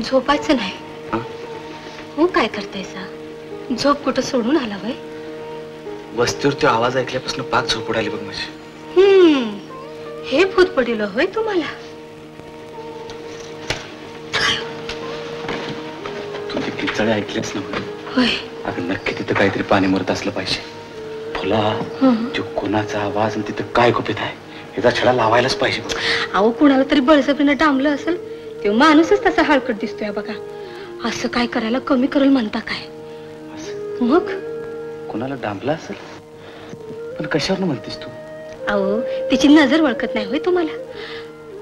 झोपायचं नाही. हो काय करतायसा? झोप कुठं सोडून आला वय? वस्तीवर तो आवाज ऐकल्यापासून पाक झोप उडाली बघ माझी. हे भूत पडेल होय तुम्हाला? तू ते किचळे ऐकलेस ना? होय. अगं नक्की तिथं काहीतरी पाणी मरत असलं पाहिजे. फुला तो कोणाचा आवाज आणि तिथं काय गुपित आहे याचा छडा लावायलाच पाहिजे बघ. अहो कुणाला तरी बळजबरीनं डांबलं असेल. तो माणूसच तसा हलकट दिसतोय बघा. असं काय करायला कमी करेल म्हणता काय? मग कोणाला डांबला असेल? पण कशावर म्हणतेस तू? अहो तिची नजर वळखत नाही होय तुम्हाला?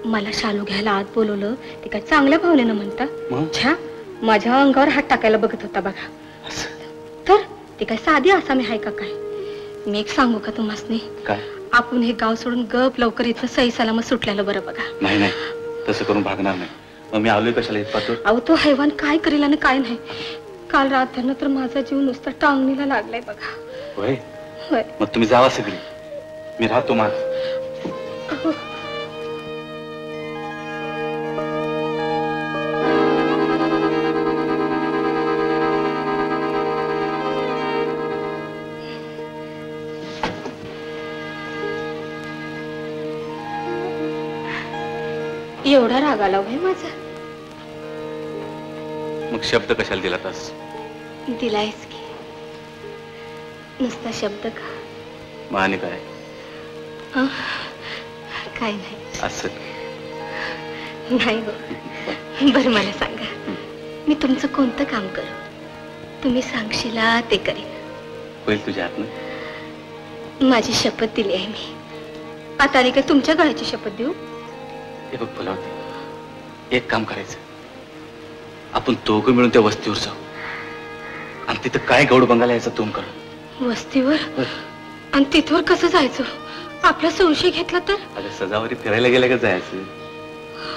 मला शालू घ्यायला आत बोलवलं ते काय चांगल्या भावनेनं म्हणता? छा माझ्या अंगावर हात टाकायला बघत होता बघा. तर ते काय साधी आसामी आहे का काय? मी एक सांगू का तुम्हासनी? काय? आपण हे गाव सोडून गप लवकर इथं सही सलामत सुटल्याला बरं बघा. नाही नाही तसं करून भागणार नाही. मग मी आलोय कशाला इथपासून? अहो तो हैवान काय करेल आणि काय नाही. काल रात्रीनं तर माझा जीव नुसता टांगणीला लागलाय बघा. होय होय. मग तुम्ही जावा सगळी. मी राहतो माझ. एवढा राग आला होय माझा? मग शब्द कशाला दिला तास? दिलायस की. नुसता शब्द का? माने काय? काय नाही. असं नाही हो. बरं मला सांगा मी तुमचं कोणतं काम करू? तुम्ही सांगशीला ते करीन. होईल तुझ्या हातनं. माझी शपथ दिली आहे मी. आता आणि काय तुमच्या गळ्याची शपथ देऊ? हे बघ फुलावती, एक काम करायचं. आपण दोघं मिळून त्या वस्तीवर जाऊ आणि तिथं काय गौड बंगाला यायचा तोम कर. वस्तीवर? आणि तिथवर कसं जायचं? आपला संशय घेतला तर? अगं सजावरी फिरायला गेलं का जायचं?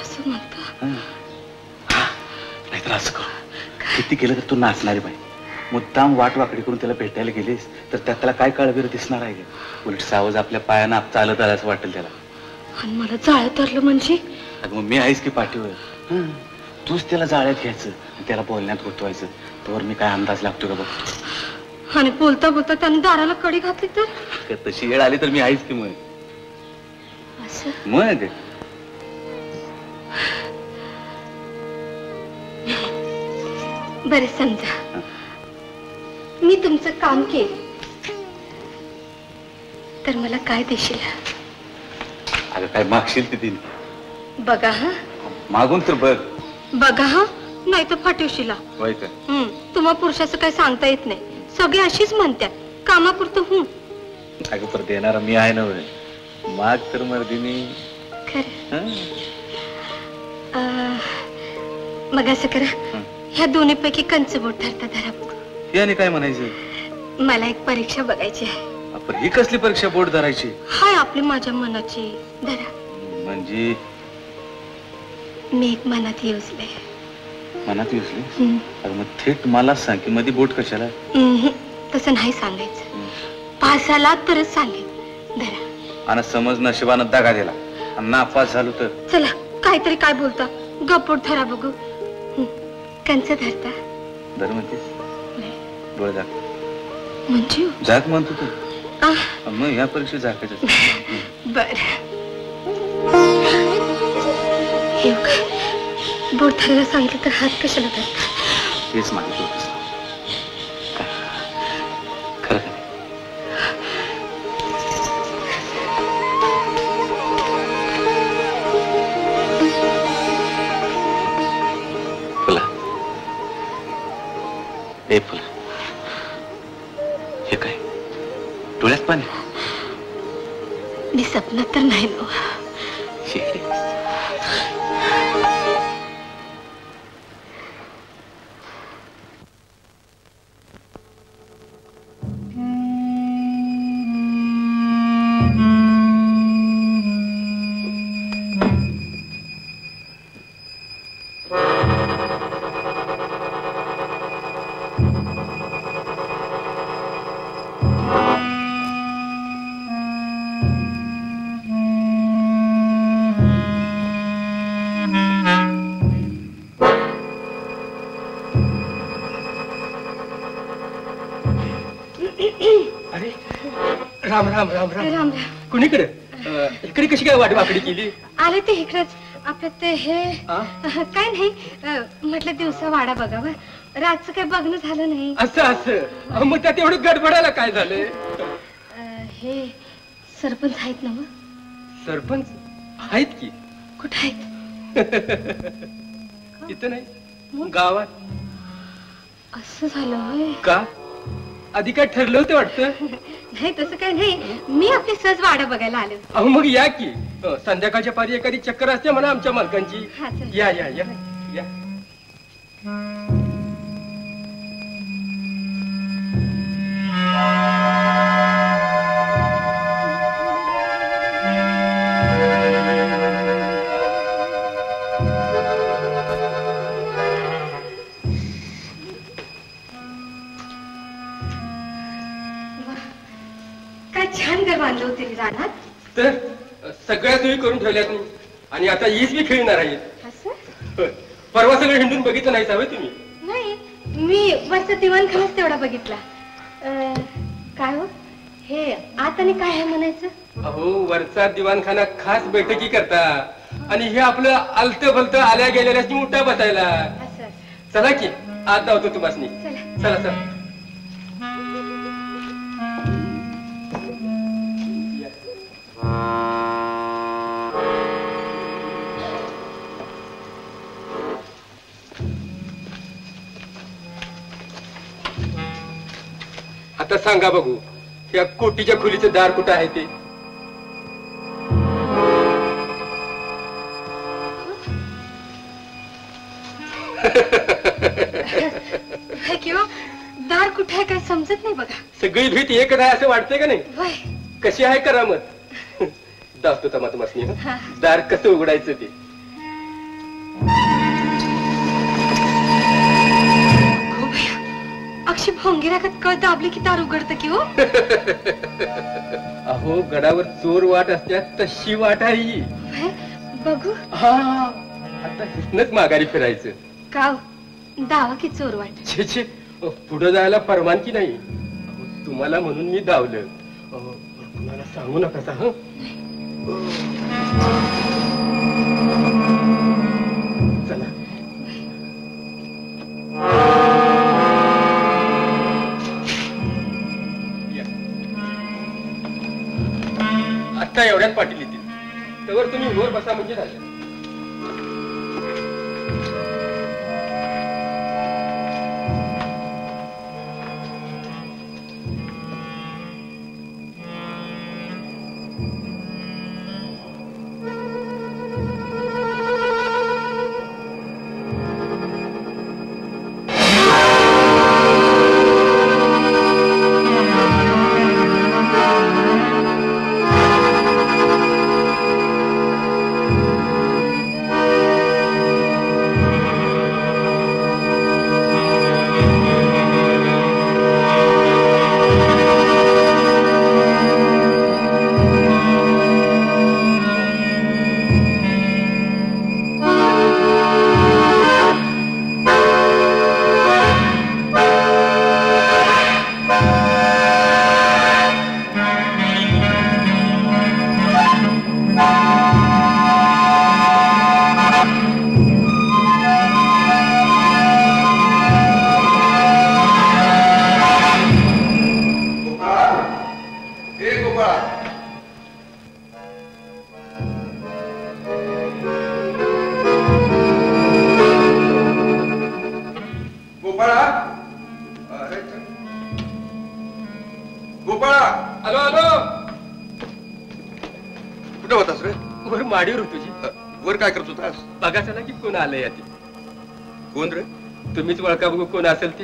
असं म्हणता? नाहीतर असं करू, किती केलं तर तू नाचणारी बाई. मुद्दाम वाट वाकडी करून त्याला भेटायला गेलीस तर त्याला काय कळबीर दिसणार आहे? उलट सावज आपल्या पायानं चालत आल्याचं वाटेल त्याला. आणि मला जाळ्यात धरलं म्हणजे? अगं मग मी आहेस की पाठीवर. तूच त्याला जाळ्यात घ्यायचं आणि त्याला बोलण्यात गुंतवायचं. तर मी काय अंदाज लागतो का बघतो. आणि बोलता बोलता त्याने दाराला कडी घातली तर? तशी वेळ आली तर मी आहेस की मग. असं? मग बरे समजा मी तुमचं काम केलं तर मला काय देशील? अगं काय मागशील ती दिन बघा. हा मागून तर बघ. बघा हा, नाही तर फाटवशीला. तुम्हा पुरुषाचं काय सांगता येत नाही. सगळे अशीच म्हणतात कामापुरतं. अगं पर देणारा मी आहे ना. माग तर मर्दीने. खरं मग असं करा, ह्या दोन्ही पैकी कंच बोट ठरता धरा. याने काय म्हणायचं? मला एक परीक्षा बघायची आहे. पण ही कसली परीक्षा बोट धरायची? हाय आपली माझ्या मनाची धरा. म्हणजे मी एक मनात योजले. मनात योजले? मग थेट मला सांग की मध्ये बोट कशाला? तसं नाही सांगायचं. पास झाला तरच सांगेन. धरा. आणि समज नशिबानं दगा दिला आणि नापास झालो तर? चला काहीतरी काय बोलता, गप्पोट धरा बघू. कंच धरता? धर म्हणतेस? डोळे जाग म्हणजे जाग म्हणतो तू. मग या परीक्षेत जागायचं. बर बोट धरायला सांगितलं तर हात कशाला धरता? तेच मागितलं होतं. खरं का? फुला ए फुला, हे काय डोळ्यात पाणी? मी स्वप्नात तर नाही नो. राम राम राम राम राम कुणीकडे इकडे कशी काय वाकडी केली? आले ते इकडेच आपलं ते हे काय नाही म्हटलं दिवसा वाडा बघावं रातचं काही बघणं झालं नाही. असं असं मग त्यात एवढं गडबडायला काय झालं? हे सरपंच आहेत ना? सरपंच आहेत की. कुठे आहेत? इथं नाही गावात. असं झालं होय का? आधी काय ठरलं होतं वाटतं? नाही तसं काय नाही मी आपली सहज वाडा बघायला आले. अहो मग या की संध्याकाळच्या पारी एखादी चक्कर असते म्हणा आमच्या मालकांची. या या या या. छान घर बांधलं होते रानात. तर सगळ्या सोयी करून ठेवल्यात मी आणि आता हीच मी खेळणार आहे. परवा सगळं हिंडून बघितलं नाही हवं तुम्ही? नाही मी वरचा दिवाणखानाच तेवढा बघितला. काय हो हे आत आणि काय आहे म्हणायचं? अहो वरचा दिवाणखाना खास बैठकी करता आणि हे आपलं आलत भलत आल्या गेलेल्याची मोठा बसायला. चला की आत धावतो तुम्हाला. चला चला. आता सांगा बघू या कोटीच्या खोलीचं दार कुठं आहे ते? दार कुठे आहे काय समजत नाही बघा. सगळी भीत एकच आहे असं वाटतंय का नाही? कशी आहे करामत? दाखतो तमा तुम्हाला दार कसं उघडायचं ते. अक्षी भोंगीरागत कळ दाबली की दार उघडतं की हो? अहो गडावर चोर वाट असत्या तशी वाट आहे. बघू. हा आता हिथनच माघारी फिरायचं. का दावा की चोर वाट? छे छे पुढे जायला परवानगी नाही. तुम्हाला म्हणून मी धावलं. कुणाला सांगू नका सा. चला. आता एवढ्यात पाटील येतील त्यावर तुम्ही वर बसा म्हणजे झालं. माडीवर तुझी वर काय करत होतास? बघा चला की कोण आलंय यात. कोण रे? तुम्हीच ओळखा बघू कोण असेल ते.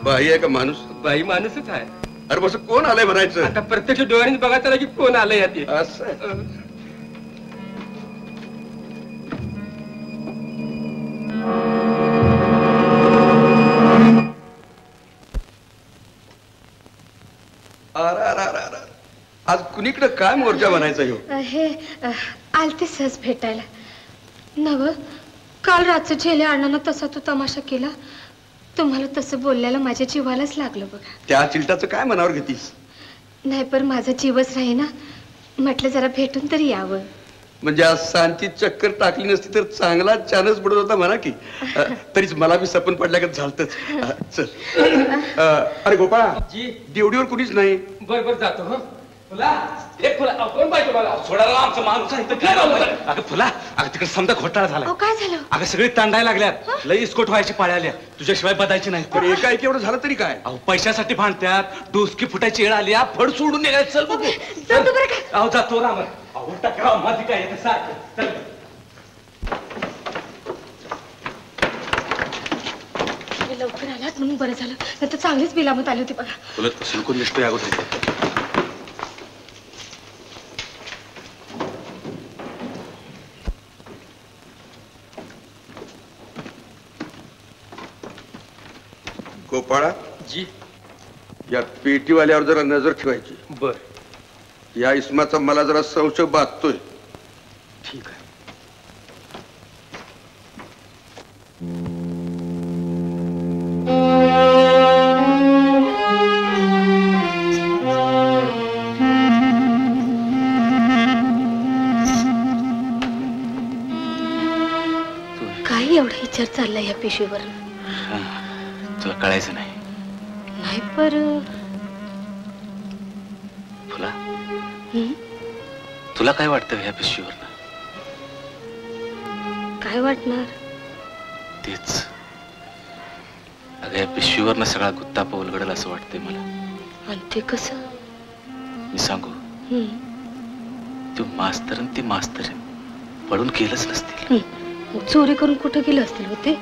बाई आहे का माणूस? बाई माणूसच आहे. अरे बस कोण आलंय म्हणायचं? आता प्रत्यक्ष डोळ्याने बघा चला की कोण आलंय यात. असं आज कुणीकडे काय मोर्चा बनायचा ह्यो? हे आलते सहज भेटायला. नव काल रातचं झेले अण्णांना तसा तू तमाशा केला. तुम्हाला तसं बोलल्याला माझ्या जीवालाच लागलं बघा. त्या चिलटाचं काय मनावर घेतीस? नाही पण माझा जीवच राही ना, म्हटलं जरा भेटून तरी यावं. म्हणजे आज सांची चक्कर टाकली नसती तर चांगला चानस बुडत होता म्हणा की. तरीच मला बी सपन पडल्यागत झालतच. चल. अरे गोपाळा, जी ड्युटीवर कुणीच नाही. बर बर जातो. हं फुला, एक फुला कोण पाहिजे मला? सोडायला आमचा माणूस आहे इथं. काय अगं फुला, अगं तिकडे समजा घोटाळा झाला. काय झालं? अगं सगळे तांडायला लागल्यात. लई इस्कोट व्हायची पाळ्या आल्या. तुझ्याशिवाय बदायची नाही. पण एकाएकी एवढं झालं तरी काय? अहो पैशासाठी भांडत्यात. डोसकी फुटायची वेळ आली. फड सोडून निघायचं. चल बघू. जातो बरं का? अहो जातो राम. अहो टकराव माझी काय येते सारखं. चल. लवकर आलात म्हणून बरं झालं, नाही तर चांगलीच बिलामत आली होती बघा. तुला सिंकून दिसतोय अगोदर. गोपाळा, जी या पेटीवाल्यावर जरा नजर ठेवायची. बर या इस्माचा मला जरा संशय बाधतोय. ठीक आहे. काय एवढा विचार चाललाय या पिशवीवर? तुला कळायचं नाही. नाही पर फुला, तुला काय वाटतं ह्या पिशवीवर? काय वाटणार? तेच. अगं या पिशवीवरनं सगळा गुत्ता उलगडेल असं वाटतंय मला. आणि ते कसं? मी सांगू, तू मास्तर आणि ती मास्तर पळून गेलंच नसतील. मग चोरी करून कुठं गेले असतील होते?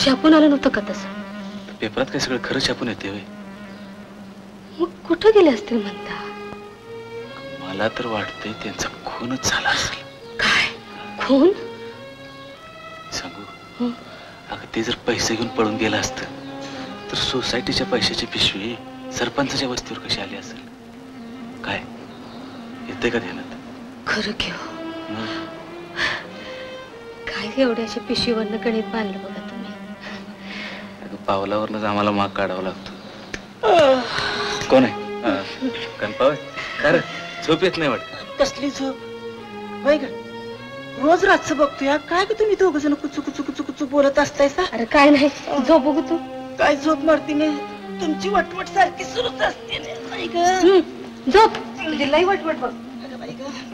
छापून आलं नव्हतं का तसं? पेपरात काय सगळं खरं छापून येते होय? मग कुठं गेले असतील म्हणता? मला तर वाटतंय त्यांचा खूनच झाला असेल. काय खून? सांगू, अगं ते जर पैसे घेऊन पळून गेलं असतं तर सोसायटीच्या पैशाची पिशवी सरपंचाच्या वस्तीवर कशी आली असेल? काय येते का ध्यानात? खरं घेऊ. काय एवढ्या अशा पिशवीवरनं गणित बांधलं बघा तुम्ही. अगं पावलावरनच आम्हाला माग काढावा लागतो. कोण आहे? गणपाव? खरं झोप येत नाही वाटत. कसली झोप होय ग? रोज रातचं बघतोय. काय ग तुम्ही दोघ जण कुचू कुचू कुचू कुचू बोलत असतायसा? अरे काय नाही, झोप बघू तू. काय झोप मारती नाही? तुमची वटवट सारखी सुरूच असते नाही ग. झोप. तुझी लई वटवट बघ. अगं बाई ग.